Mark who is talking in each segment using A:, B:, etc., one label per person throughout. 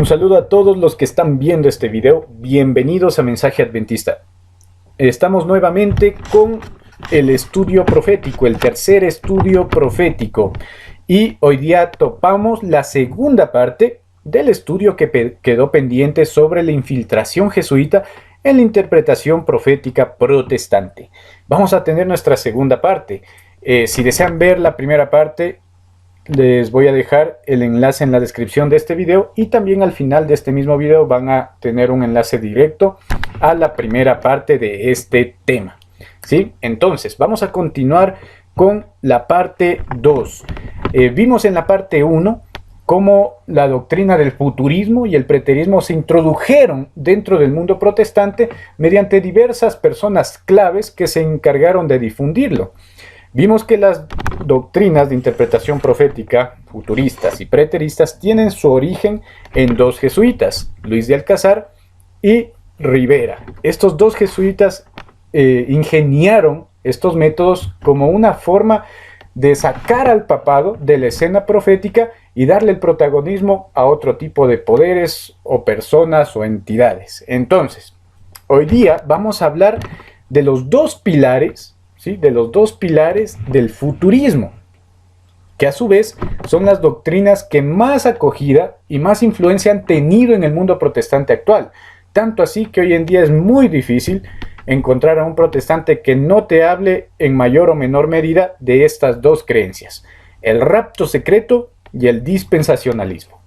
A: Un saludo a todos los que están viendo este video. Bienvenidos a Mensaje Adventista. Estamos nuevamente con el estudio profético, el tercer estudio profético. Y hoy día topamos la segunda parte del estudio que quedó pendiente sobre la infiltración jesuita en la interpretación profética protestante. Vamos a tener nuestra segunda parte. Si desean ver la primera parte, les voy a dejar el enlace en la descripción de este video, y también al final de este mismo video van a tener un enlace directo a la primera parte de este tema. ¿Sí? Entonces, vamos a continuar con la parte 2. Vimos en la parte 1 cómo la doctrina del futurismo y el preterismo se introdujeron dentro del mundo protestante mediante diversas personas claves que se encargaron de difundirlo. Vimos que las doctrinas de interpretación profética, futuristas y preteristas, tienen su origen en dos jesuitas, Luis de Alcázar y Ribera. Estos dos jesuitas ingeniaron estos métodos como una forma de sacar al papado de la escena profética y darle el protagonismo a otro tipo de poderes o personas o entidades. Entonces, hoy día vamos a hablar de los dos pilares, ¿sí? De los dos pilares del futurismo, que a su vez son las doctrinas que más acogida y más influencia han tenido en el mundo protestante actual. Tanto así que hoy en día es muy difícil encontrar a un protestante que no te hable en mayor o menor medida de estas dos creencias: el rapto secreto y el dispensacionalismo.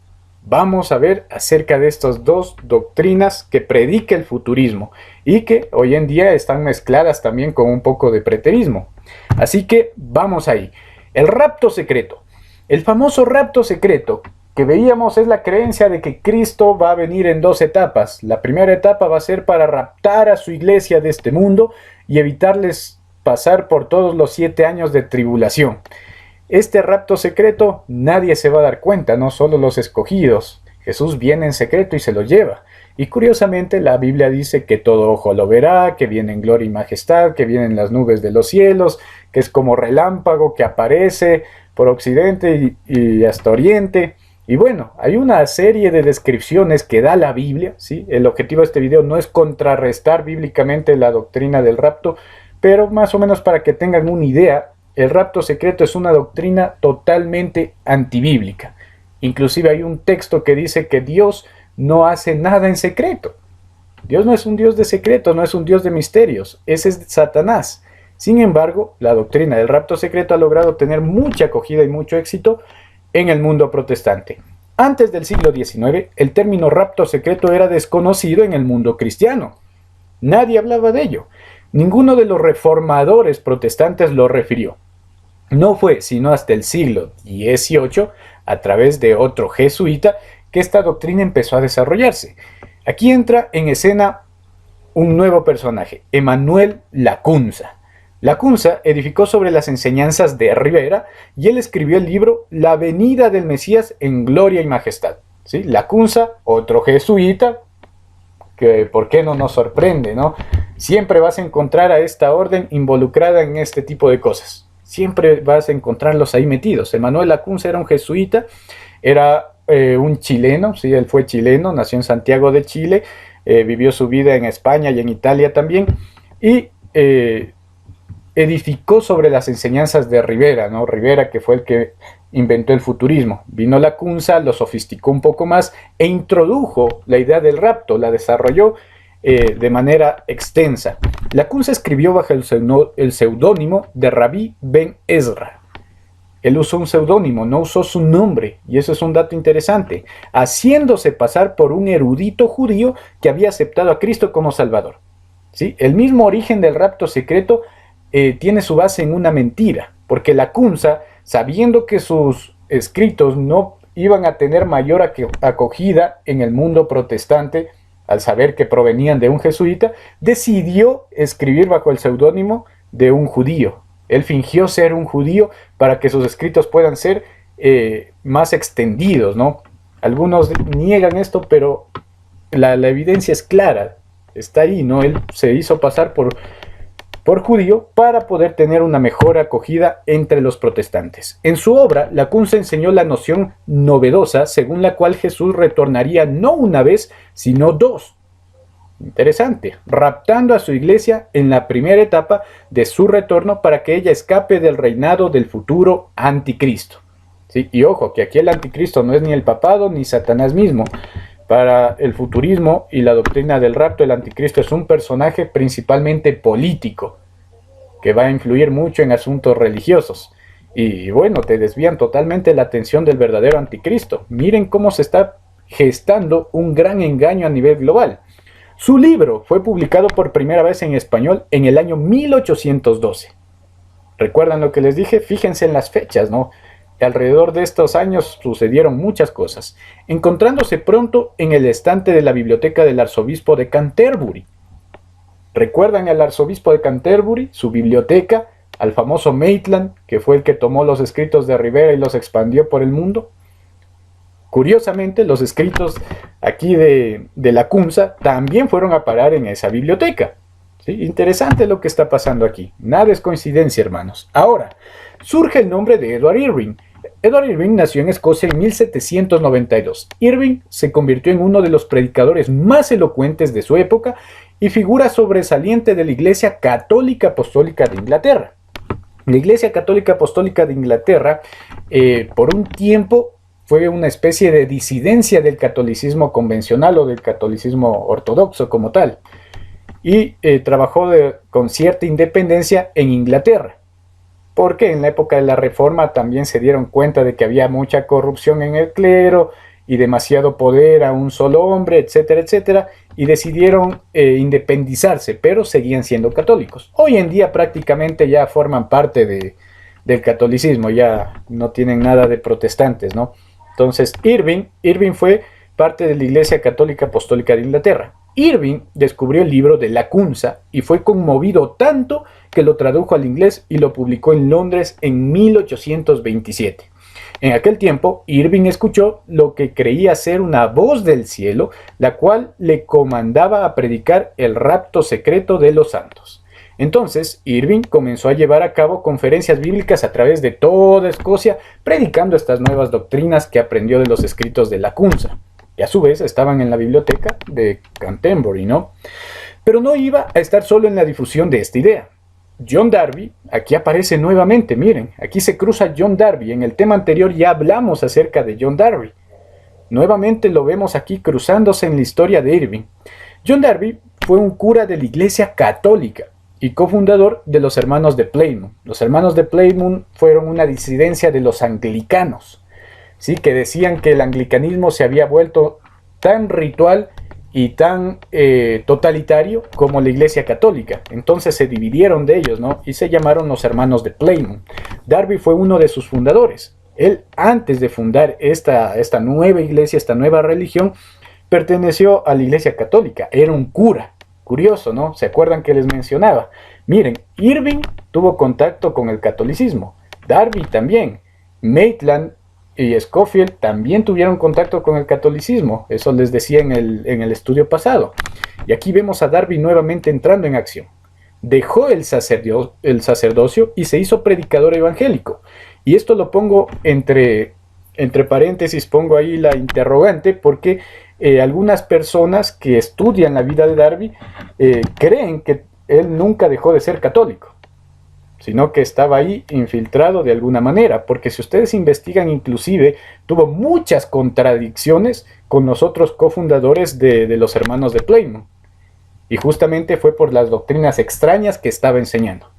A: Vamos a ver acerca de estas dos doctrinas que predica el futurismo y que hoy en día están mezcladas también con un poco de preterismo. Así que vamos ahí. El rapto secreto. El famoso rapto secreto que veíamos es la creencia de que Cristo va a venir en dos etapas. La primera etapa va a ser para raptar a su iglesia de este mundo y evitarles pasar por todos los 7 años de tribulación. Este rapto secreto nadie se va a dar cuenta, no solo los escogidos. Jesús viene en secreto y se lo lleva. Y curiosamente la Biblia dice que todo ojo lo verá, que viene en gloria y majestad, que viene en las nubes de los cielos, que es como relámpago que aparece por occidente y hasta oriente. Y bueno, hay una serie de descripciones que da la Biblia, ¿sí? El objetivo de este video no es contrarrestar bíblicamente la doctrina del rapto, pero más o menos para que tengan una idea. El rapto secreto es una doctrina totalmente antibíblica. Inclusive hay un texto que dice que Dios no hace nada en secreto. Dios no es un Dios de secretos, no es un Dios de misterios. Ese es Satanás. Sin embargo, la doctrina del rapto secreto ha logrado tener mucha acogida y mucho éxito en el mundo protestante. Antes del siglo XIX, el término rapto secreto era desconocido en el mundo cristiano. Nadie hablaba de ello. Ninguno de los reformadores protestantes lo refirió. No fue sino hasta el siglo XVIII, a través de otro jesuita, que esta doctrina empezó a desarrollarse. Aquí entra en escena un nuevo personaje, Emmanuel Lacunza. Lacunza edificó sobre las enseñanzas de Ribera y él escribió el libro La venida del Mesías en gloria y majestad. ¿Sí? Lacunza, otro jesuita, que por qué no nos sorprende, ¿no? Siempre vas a encontrar a esta orden involucrada en este tipo de cosas. Siempre vas a encontrarlos ahí metidos. Emmanuel Lacunza era un jesuita, era un chileno, ¿sí? Él fue chileno, nació en Santiago de Chile, vivió su vida en España y en Italia también, y edificó sobre las enseñanzas de Ribera, ¿no? Ribera, que fue el que inventó el futurismo. Vino Lacunza, lo sofisticó un poco más e introdujo la idea del rapto, la desarrolló de manera extensa. Lacunza escribió bajo el seudónimo de Rabí Ben Ezra. Él usó un seudónimo, no usó su nombre, y eso es un dato interesante, haciéndose pasar por un erudito judío que había aceptado a Cristo como Salvador. ¿Sí? El mismo origen del rapto secreto tiene su base en una mentira, porque Lacunza, sabiendo que sus escritos no iban a tener mayor acogida en el mundo protestante, al saber que provenían de un jesuita, decidió escribir bajo el seudónimo de un judío. Él fingió ser un judío para que sus escritos puedan ser más extendidos, ¿no? Algunos niegan esto, pero la evidencia es clara, está ahí, ¿no? Él se hizo pasar por judío para poder tener una mejor acogida entre los protestantes. En su obra, Lacunza enseñó la noción novedosa según la cual Jesús retornaría no una vez, sino dos. Interesante, raptando a su iglesia en la primera etapa de su retorno para que ella escape del reinado del futuro anticristo. ¿Sí? Y ojo, que aquí el anticristo no es ni el papado ni Satanás mismo. Para el futurismo y la doctrina del rapto, el anticristo es un personaje principalmente político, que va a influir mucho en asuntos religiosos. Y bueno, te desvían totalmente la atención del verdadero anticristo. Miren cómo se está gestando un gran engaño a nivel global. Su libro fue publicado por primera vez en español en el año 1812. ¿Recuerdan lo que les dije? Fíjense en las fechas, ¿no? Alrededor de estos años sucedieron muchas cosas, encontrándose pronto en el estante de la biblioteca del arzobispo de Canterbury. ¿Recuerdan al arzobispo de Canterbury, su biblioteca, al famoso Maitland, que fue el que tomó los escritos de Rivera y los expandió por el mundo? Curiosamente, los escritos aquí de Lacunza también fueron a parar en esa biblioteca. ¿Sí? Interesante lo que está pasando aquí. Nada es coincidencia, hermanos. Ahora, surge el nombre de Edward Irving. Edward Irving nació en Escocia en 1792. Irving se convirtió en uno de los predicadores más elocuentes de su época y figura sobresaliente de la Iglesia Católica Apostólica de Inglaterra. La Iglesia Católica Apostólica de Inglaterra, por un tiempo, fue una especie de disidencia del catolicismo convencional o del catolicismo ortodoxo como tal. Y trabajó con cierta independencia en Inglaterra, porque en la época de la Reforma también se dieron cuenta de que había mucha corrupción en el clero y demasiado poder a un solo hombre, etcétera, etcétera, y decidieron independizarse, pero seguían siendo católicos. Hoy en día prácticamente ya forman parte del catolicismo, ya no tienen nada de protestantes, ¿no? Entonces Irving fue parte de la Iglesia Católica Apostólica de Inglaterra. Irving descubrió el libro de Lacunza y fue conmovido tanto que lo tradujo al inglés y lo publicó en Londres en 1827. En aquel tiempo, Irving escuchó lo que creía ser una voz del cielo, la cual le comandaba a predicar el rapto secreto de los santos. Entonces, Irving comenzó a llevar a cabo conferencias bíblicas a través de toda Escocia, predicando estas nuevas doctrinas que aprendió de los escritos de Lacunza. Y a su vez estaban en la biblioteca de Canterbury, ¿no? Pero no iba a estar solo en la difusión de esta idea. John Darby, aquí aparece nuevamente, miren, aquí se cruza John Darby. En el tema anterior ya hablamos acerca de John Darby. Nuevamente lo vemos aquí cruzándose en la historia de Irving. John Darby fue un cura de la Iglesia Católica y cofundador de los Hermanos de Plymouth. Los Hermanos de Plymouth fueron una disidencia de los anglicanos, ¿sí? Que decían que el anglicanismo se había vuelto tan ritual y tan totalitario como la Iglesia Católica. Entonces se dividieron de ellos, ¿no? Y se llamaron los Hermanos de Plymouth. Darby fue uno de sus fundadores. Él, antes de fundar esta nueva iglesia, esta nueva religión, perteneció a la Iglesia Católica. Era un cura. Curioso, ¿no? ¿Se acuerdan que les mencionaba? Miren, Irving tuvo contacto con el catolicismo. Darby también. Maitland y Scofield también tuvieron contacto con el catolicismo. Eso les decía en el estudio pasado. Y aquí vemos a Darby nuevamente entrando en acción. Dejó el sacerdocio y se hizo predicador evangélico. Y esto lo pongo entre paréntesis, pongo ahí la interrogante, porque algunas personas que estudian la vida de Darby creen que él nunca dejó de ser católico, sino que estaba ahí infiltrado de alguna manera, porque si ustedes investigan, inclusive tuvo muchas contradicciones con los otros cofundadores de los Hermanos de Plymouth, y justamente fue por las doctrinas extrañas que estaba enseñando.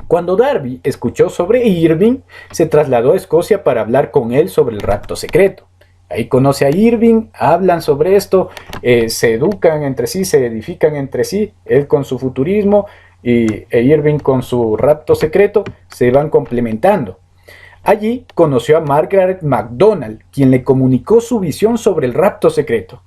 A: Cuando Darby escuchó sobre Irving, se trasladó a Escocia para hablar con él sobre el rapto secreto. Ahí conoce a Irving, hablan sobre esto, se educan entre sí, se edifican entre sí, él con su futurismo e Irving con su rapto secreto, se van complementando. Allí conoció a Margaret MacDonald, quien le comunicó su visión sobre el rapto secreto.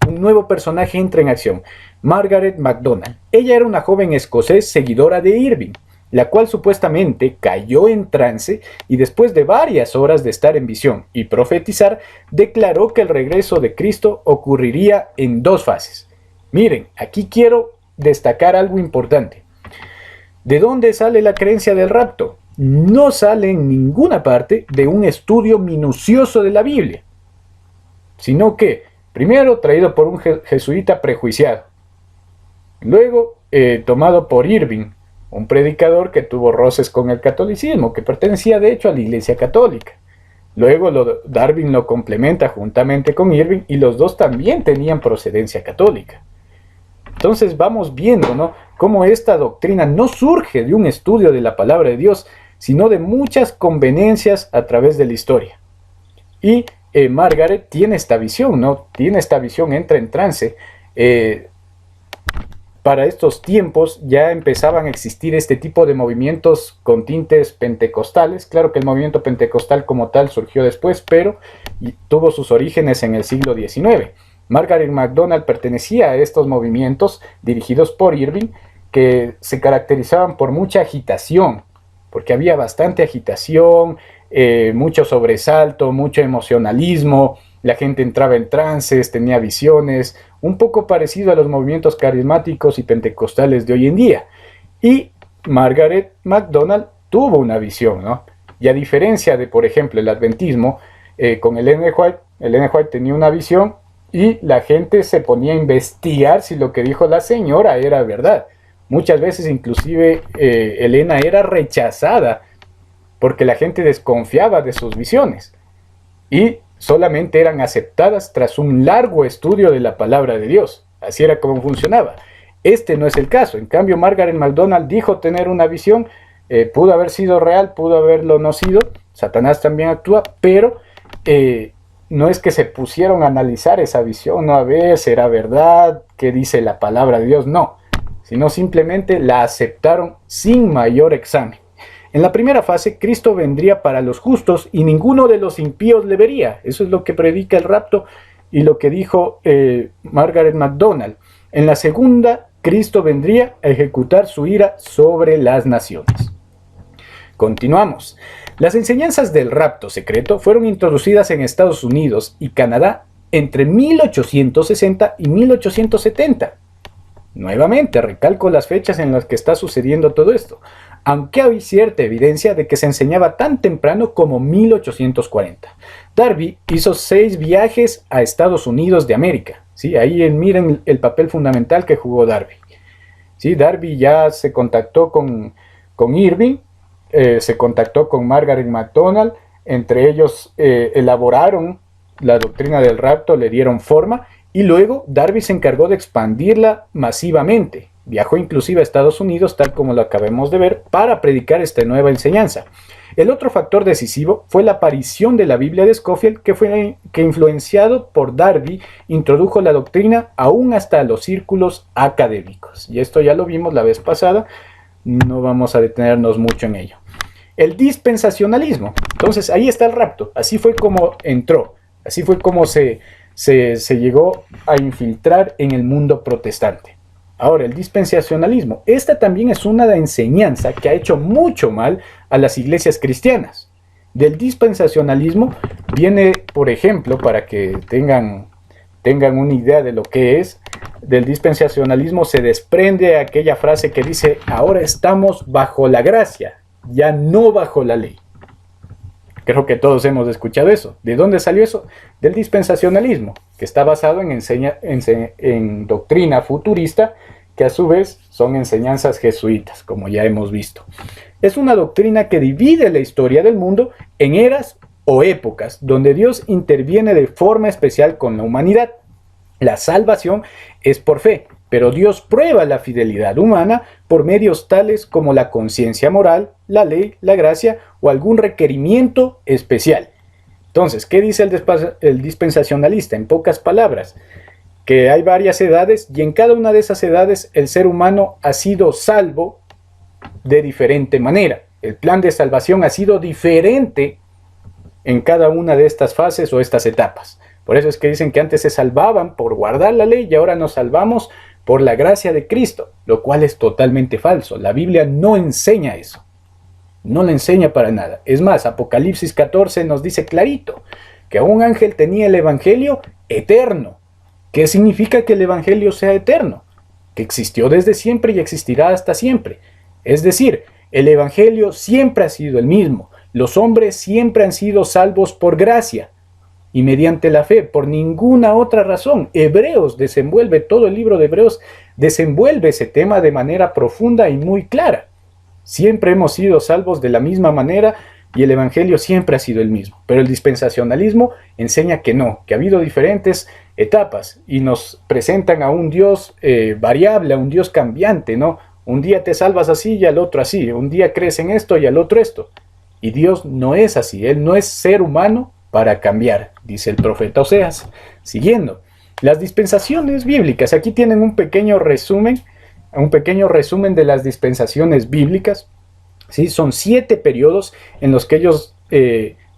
A: Un nuevo personaje entra en acción, Margaret MacDonald. Ella era una joven escocés seguidora de Irving, la cual supuestamente cayó en trance y después de varias horas de estar en visión y profetizar, declaró que el regreso de Cristo ocurriría en dos fases. Miren, aquí quiero destacar algo importante. ¿De dónde sale la creencia del rapto? No sale en ninguna parte de un estudio minucioso de la Biblia, sino que, primero, traído por un jesuita prejuiciado, luego tomado por Irving, un predicador que tuvo roces con el catolicismo, que pertenecía de hecho a la Iglesia Católica. Luego Darwin lo complementa juntamente con Irving y los dos también tenían procedencia católica. Entonces vamos viendo, ¿no?, cómo esta doctrina no surge de un estudio de la palabra de Dios, sino de muchas conveniencias a través de la historia. Y Margaret tiene esta visión, ¿no? Tiene esta visión, entra en trance. Para estos tiempos ya empezaban a existir este tipo de movimientos con tintes pentecostales. Claro que el movimiento pentecostal como tal surgió después, pero tuvo sus orígenes en el siglo XIX. Margaret MacDonald pertenecía a estos movimientos dirigidos por Irving, que se caracterizaban por mucha agitación, porque había bastante agitación, mucho sobresalto, mucho emocionalismo. La gente entraba en trances, tenía visiones, un poco parecido a los movimientos carismáticos y pentecostales de hoy en día. Y Margaret MacDonald tuvo una visión, ¿no? Y a diferencia de, por ejemplo, el adventismo, con Ellen White tenía una visión y la gente se ponía a investigar si lo que dijo la señora era verdad. Muchas veces inclusive Elena era rechazada porque la gente desconfiaba de sus visiones. Y solamente eran aceptadas tras un largo estudio de la palabra de Dios. Así era como funcionaba. Este no es el caso. En cambio, Margaret MacDonald dijo tener una visión. Pudo haber sido real, pudo haberlo no sido. Satanás también actúa, pero no es que se pusieron a analizar esa visión, no a ver, ¿será verdad? ¿Qué dice la palabra de Dios? No, sino simplemente la aceptaron sin mayor examen. En la primera fase, Cristo vendría para los justos y ninguno de los impíos le vería. Eso es lo que predica el rapto y lo que dijo Margaret MacDonald. En la segunda, Cristo vendría a ejecutar su ira sobre las naciones. Continuamos. Las enseñanzas del rapto secreto fueron introducidas en Estados Unidos y Canadá entre 1860 y 1870. Nuevamente, recalco las fechas en las que está sucediendo todo esto, aunque hay cierta evidencia de que se enseñaba tan temprano como 1840. Darby hizo 6 viajes a Estados Unidos de América. ¿Sí? Ahí miren el papel fundamental que jugó Darby. ¿Sí? Darby ya se contactó con Irving, se contactó con Margaret MacDonald, entre ellos elaboraron la doctrina del rapto, le dieron forma, y luego Darby se encargó de expandirla masivamente. Viajó inclusive a Estados Unidos, tal como lo acabamos de ver, para predicar esta nueva enseñanza. El otro factor decisivo fue la aparición de la Biblia de Scofield, que influenciado por Darby, introdujo la doctrina aún hasta los círculos académicos. Y esto ya lo vimos la vez pasada, no vamos a detenernos mucho en ello. El dispensacionalismo. Entonces ahí está el rapto, así fue como entró, así fue como se llegó a infiltrar en el mundo protestante. Ahora, el dispensacionalismo. Esta también es una enseñanza que ha hecho mucho mal a las iglesias cristianas. Del dispensacionalismo viene, por ejemplo, para que tengan una idea de lo que es, del dispensacionalismo se desprende aquella frase que dice: ahora estamos bajo la gracia, ya no bajo la ley. Creo que todos hemos escuchado eso. ¿De dónde salió eso? Del dispensacionalismo, que está basado en doctrina futurista, que a su vez son enseñanzas jesuitas, como ya hemos visto. Es una doctrina que divide la historia del mundo en eras o épocas, donde Dios interviene de forma especial con la humanidad. La salvación es por fe, pero Dios prueba la fidelidad humana por medios tales como la conciencia moral, la ley, la gracia o algún requerimiento especial. Entonces, ¿qué dice el dispensacionalista? En pocas palabras, que hay varias edades y en cada una de esas edades el ser humano ha sido salvo de diferente manera. El plan de salvación ha sido diferente en cada una de estas fases o estas etapas. Por eso es que dicen que antes se salvaban por guardar la ley y ahora nos salvamos por la gracia de Cristo, lo cual es totalmente falso. La Biblia no enseña eso. No le enseña para nada. Es más, Apocalipsis 14 nos dice clarito que un ángel tenía el evangelio eterno. ¿Qué significa que el evangelio sea eterno? Que existió desde siempre y existirá hasta siempre. Es decir, el Evangelio siempre ha sido el mismo. Los hombres siempre han sido salvos por gracia y mediante la fe, por ninguna otra razón. Hebreos desenvuelve, todo el libro de Hebreos desenvuelve ese tema de manera profunda y muy clara. Siempre hemos sido salvos de la misma manera y el Evangelio siempre ha sido el mismo. Pero el dispensacionalismo enseña que no, que ha habido diferentes etapas y nos presentan a un Dios variable, a un Dios cambiante, ¿no? Un día te salvas así y al otro así, un día crees en esto y al otro esto. Y Dios no es así, Él no es ser humano para cambiar, dice el profeta Oseas. Siguiendo, las dispensaciones bíblicas, aquí tienen un pequeño resumen de las dispensaciones bíblicas. ¿Sí? Son 7 periodos en los que ellos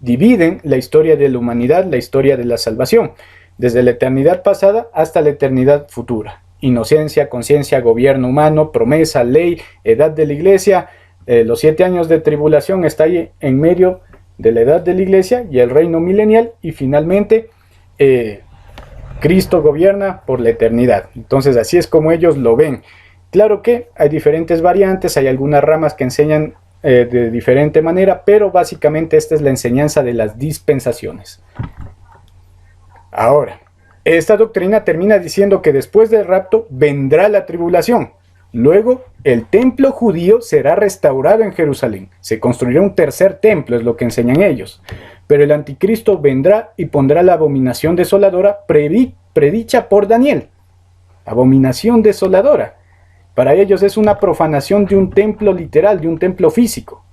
A: dividen la historia de la humanidad, la historia de la salvación, desde la eternidad pasada hasta la eternidad futura. Inocencia, conciencia, gobierno humano, promesa, ley, edad de la iglesia. Los 7 años de tribulación está ahí en medio de la edad de la iglesia y el reino milenial, y finalmente Cristo gobierna por la eternidad. Entonces así es como ellos lo ven. Claro que hay diferentes variantes, hay algunas ramas que enseñan de diferente manera, pero básicamente esta es la enseñanza de las dispensaciones. Ahora, esta doctrina termina diciendo que después del rapto vendrá la tribulación. Luego, el templo judío será restaurado en Jerusalén. Se construirá un tercer templo, es lo que enseñan ellos. Pero el anticristo vendrá y pondrá la abominación desoladora predicha por Daniel. Abominación desoladora. Para ellos es una profanación de un templo literal, de un templo físico.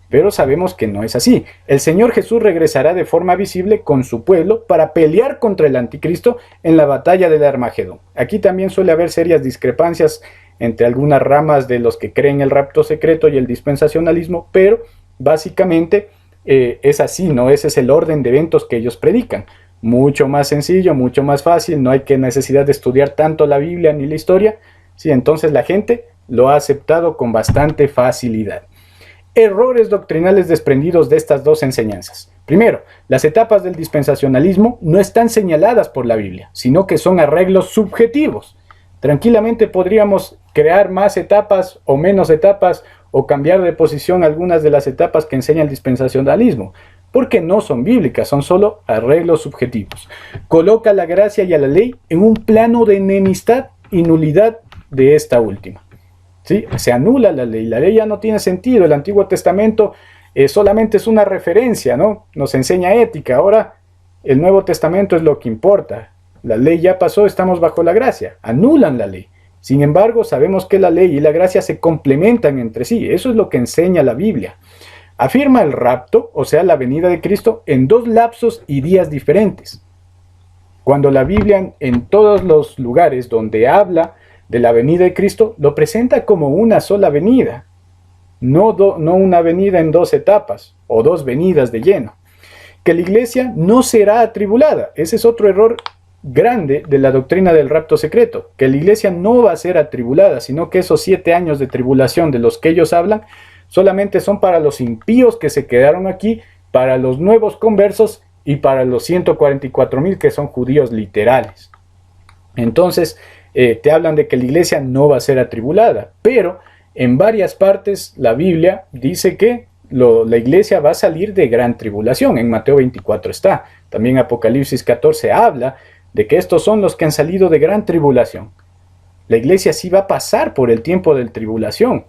A: Pero sabemos que no es así. El Señor Jesús regresará de forma visible con su pueblo para pelear contra el anticristo en la batalla del Armagedón. Aquí también suele haber serias discrepancias entre algunas ramas de los que creen el rapto secreto y el dispensacionalismo, pero básicamente es así, ¿no? Ese es el orden de eventos que ellos predican. Mucho más sencillo, mucho más fácil, no hay que necesidad de estudiar tanto la Biblia ni la historia. Sí, entonces la gente lo ha aceptado con bastante facilidad. Errores doctrinales desprendidos de estas dos enseñanzas. Primero, las etapas del dispensacionalismo no están señaladas por la Biblia, sino que son arreglos subjetivos. Tranquilamente podríamos crear más etapas o menos etapas o cambiar de posición algunas de las etapas que enseña el dispensacionalismo, porque no son bíblicas, son solo arreglos subjetivos. Coloca a la gracia y a la ley en un plano de enemistad y nulidad de esta última. ¿Sí? Se anula la ley ya no tiene sentido. El Antiguo Testamento solamente es una referencia, ¿no? Nos enseña ética. Ahora el Nuevo Testamento es lo que importa. La ley ya pasó, estamos bajo la gracia. Anulan la ley. Sin embargo, sabemos que la ley y la gracia se complementan entre sí. Eso es lo que enseña la Biblia. Afirma el rapto, o sea, la venida de Cristo, en 2 lapsos y días diferentes. Cuando la Biblia, en todos los lugares donde habla de la venida de Cristo, lo presenta como una sola venida, no una venida en 2 etapas o 2 venidas de lleno. Que la iglesia no será atribulada, ese es otro error grande de la doctrina del rapto secreto, que la iglesia no va a ser atribulada, sino que esos 7 años de tribulación de los que ellos hablan solamente son para los impíos que se quedaron aquí, para los nuevos conversos y para los 144,000 que son judíos literales. Entonces, te hablan de que la iglesia no va a ser atribulada, pero en varias partes la Biblia dice que la iglesia va a salir de gran tribulación. En Mateo 24 está. También Apocalipsis 14 habla de que estos son los que han salido de gran tribulación. La iglesia sí va a pasar por el tiempo de tribulación,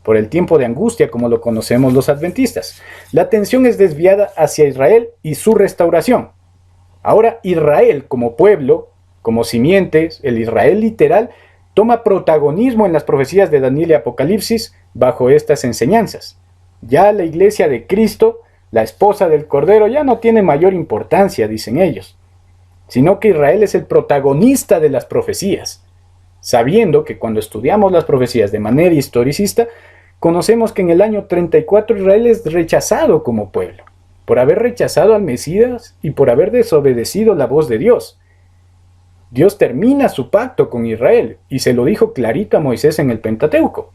A: por el tiempo de angustia, como lo conocemos los adventistas. La atención es desviada hacia Israel y su restauración. Ahora Israel como pueblo, como simientes, el Israel literal, toma protagonismo en las profecías de Daniel y Apocalipsis bajo estas enseñanzas. Ya la iglesia de Cristo, la esposa del Cordero, ya no tiene mayor importancia, dicen ellos, sino que Israel es el protagonista de las profecías, sabiendo que cuando estudiamos las profecías de manera historicista, conocemos que en el año 34 Israel es rechazado como pueblo, por haber rechazado al Mesías y por haber desobedecido la voz de Dios. Dios termina su pacto con Israel y se lo dijo clarito a Moisés en el Pentateuco.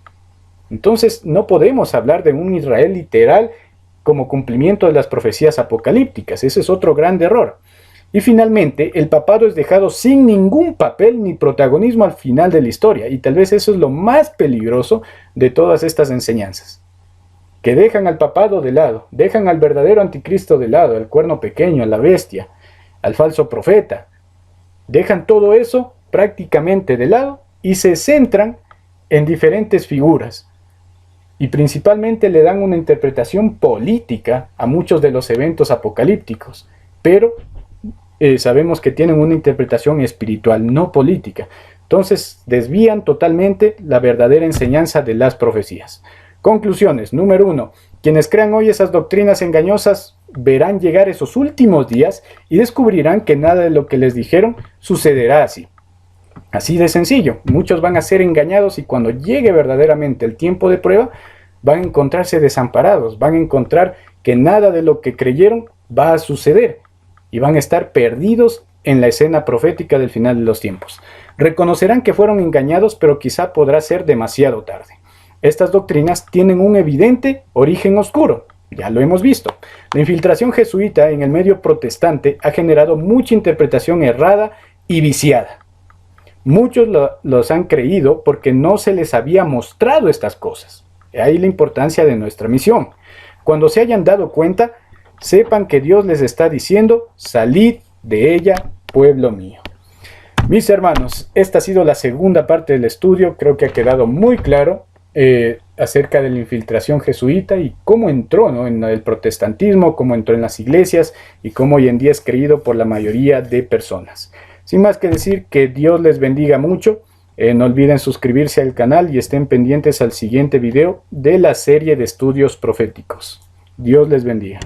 A: Entonces no podemos hablar de un Israel literal como cumplimiento de las profecías apocalípticas. Ese es otro gran error. Y finalmente, el papado es dejado sin ningún papel ni protagonismo al final de la historia, y tal vez eso es lo más peligroso de todas estas enseñanzas, que dejan al papado de lado, dejan al verdadero anticristo de lado, al cuerno pequeño, a la bestia, al falso profeta, dejan todo eso prácticamente de lado y se centran en diferentes figuras, y principalmente le dan una interpretación política a muchos de los eventos apocalípticos, pero sabemos que tienen una interpretación espiritual, no política. Entonces desvían totalmente la verdadera enseñanza de las profecías. Conclusiones. Número 1. Quienes crean hoy esas doctrinas engañosas verán llegar esos últimos días y descubrirán que nada de lo que les dijeron sucederá así. Así de sencillo. Muchos van a ser engañados y cuando llegue verdaderamente el tiempo de prueba, van a encontrarse desamparados, van a encontrar que nada de lo que creyeron va a suceder y van a estar perdidos en la escena profética del final de los tiempos. Reconocerán que fueron engañados, pero quizá podrá ser demasiado tarde. Estas doctrinas tienen un evidente origen oscuro, ya lo hemos visto. La infiltración jesuita en el medio protestante ha generado mucha interpretación errada y viciada. Muchos los han creído porque no se les había mostrado estas cosas. Ahí la importancia de nuestra misión. Cuando se hayan dado cuenta, sepan que Dios les está diciendo, salid de ella, pueblo mío. Mis hermanos, esta ha sido la segunda parte del estudio. Creo que ha quedado muy claro acerca de la infiltración jesuita y cómo entró, ¿no?, en el protestantismo, cómo entró en las iglesias y cómo hoy en día es creído por la mayoría de personas. Sin más que decir, que Dios les bendiga mucho. No olviden suscribirse al canal y estén pendientes al siguiente video de la serie de estudios proféticos. Dios les bendiga.